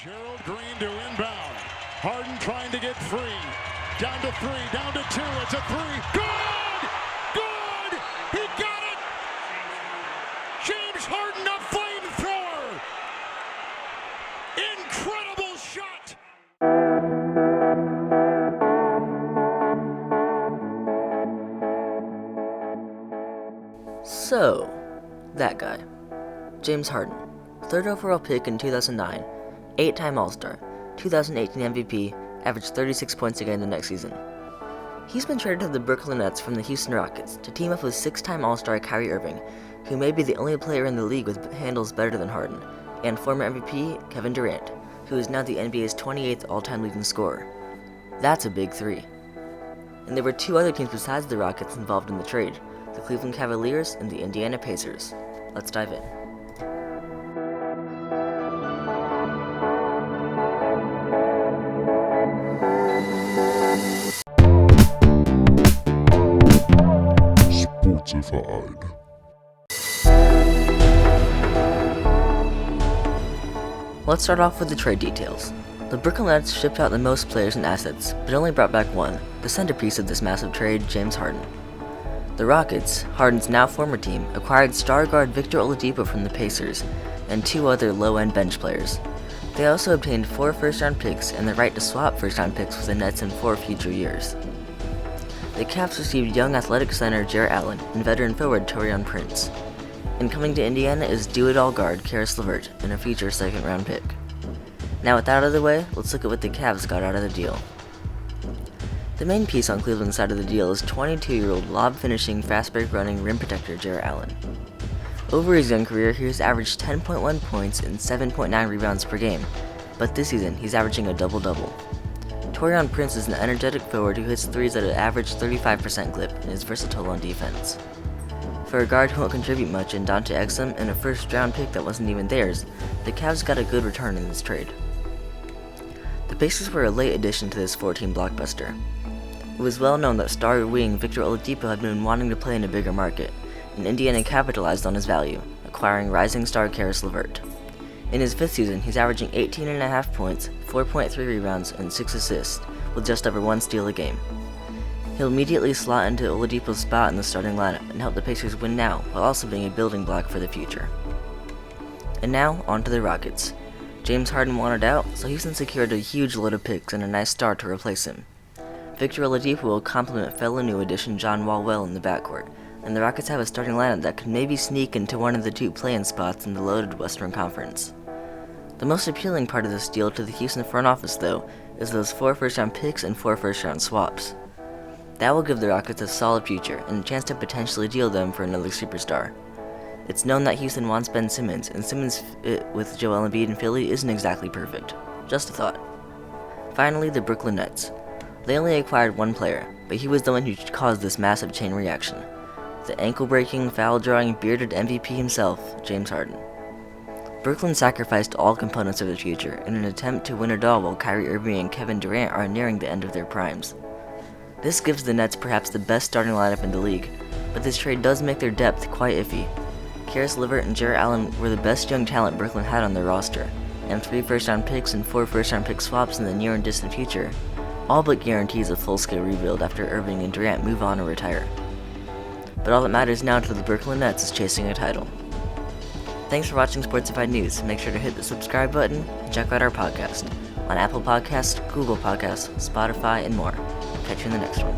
Gerald Green to inbound. Harden trying to get free. Down to three, down to two. It's a three. Good! Good! He got it! James Harden, a flamethrower! Incredible shot! So, that guy, James Harden, 3rd overall pick in 2009, 8-time All-Star, 2018 MVP, averaged 36 points a game the next season. He's been traded to the Brooklyn Nets from the Houston Rockets to team up with 6-time All-Star Kyrie Irving, who may be the only player in the league with handles better than Harden, and former MVP Kevin Durant, who is now the NBA's 28th all-time leading scorer. That's a big three. And there were two other teams besides the Rockets involved in the trade, the Cleveland Cavaliers and the Indiana Pacers. Let's dive in. Sportsified. Let's start off with the trade details. The Brooklyn Nets shipped out the most players and assets, but only brought back one, the centerpiece of this massive trade, James Harden. The Rockets, Harden's now former team, acquired star guard Victor Oladipo from the Pacers, and two other low-end bench players. They also obtained 4 first-round picks and the right to swap first-round picks with the Nets in 4 future years. The Cavs received young athletic center Jarrett Allen and veteran forward Taurean Prince. And coming to Indiana is do-it-all guard Caris LeVert and a future second-round pick. Now with that out of the way, let's look at what the Cavs got out of the deal. The main piece on Cleveland's side of the deal is 22-year-old lob-finishing, fast-break running rim protector Jarrett Allen. Over his young career, he has averaged 10.1 points and 7.9 rebounds per game, but this season he's averaging a double-double. Taurean Prince is an energetic forward who hits threes at an average 35% clip and is versatile on defense. For a guard who won't contribute much in Dante Exum and a first-round pick that wasn't even theirs, the Cavs got a good return in this trade. The Pacers were a late addition to this 4-team blockbuster. It was well known that star wing Victor Oladipo had been wanting to play in a bigger market, and Indiana capitalized on his value, acquiring rising star Caris LeVert. In his 5th season, he's averaging 18.5 points, 4.3 rebounds, and 6 assists, with just over 1 steal a game. He'll immediately slot into Oladipo's spot in the starting lineup and help the Pacers win now, while also being a building block for the future. And now, on to the Rockets. James Harden wanted out, so Houston secured a huge load of picks and a nice star to replace him. Victor Oladipo will complement fellow new addition John Wall well in the backcourt, and the Rockets have a starting lineup that could maybe sneak into one of the 2 play-in spots in the loaded Western Conference. The most appealing part of this deal to the Houston front office, though, is those 4 first-round picks and 4 first-round swaps. That will give the Rockets a solid future and a chance to potentially deal them for another superstar. It's known that Houston wants Ben Simmons, and Simmons' fit with Joel Embiid in Philly isn't exactly perfect. Just a thought. Finally, the Brooklyn Nets. They only acquired 1 player, but he was the one who caused this massive chain reaction. The ankle-breaking, foul-drawing, bearded MVP himself, James Harden. Brooklyn sacrificed all components of the future in an attempt to win it all while Kyrie Irving and Kevin Durant are nearing the end of their primes. This gives the Nets perhaps the best starting lineup in the league, but this trade does make their depth quite iffy. Caris LeVert and Jarrett Allen were the best young talent Brooklyn had on their roster, and 3 first-round picks and 4 first-round pick swaps in the near and distant future all but guarantees a full-scale rebuild after Irving and Durant move on or retire. But all that matters now to the Brooklyn Nets is chasing a title. Thanks for watching Sportsified News. Make sure to hit the subscribe button and check out our podcast on Apple Podcasts, Google Podcasts, Spotify, and more. Catch you in the next one.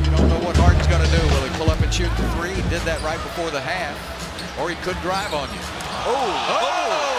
You don't know what Harden's going to do. Will he pull up and shoot the 3? He did that right before the half. Or he could drive on you. Oh!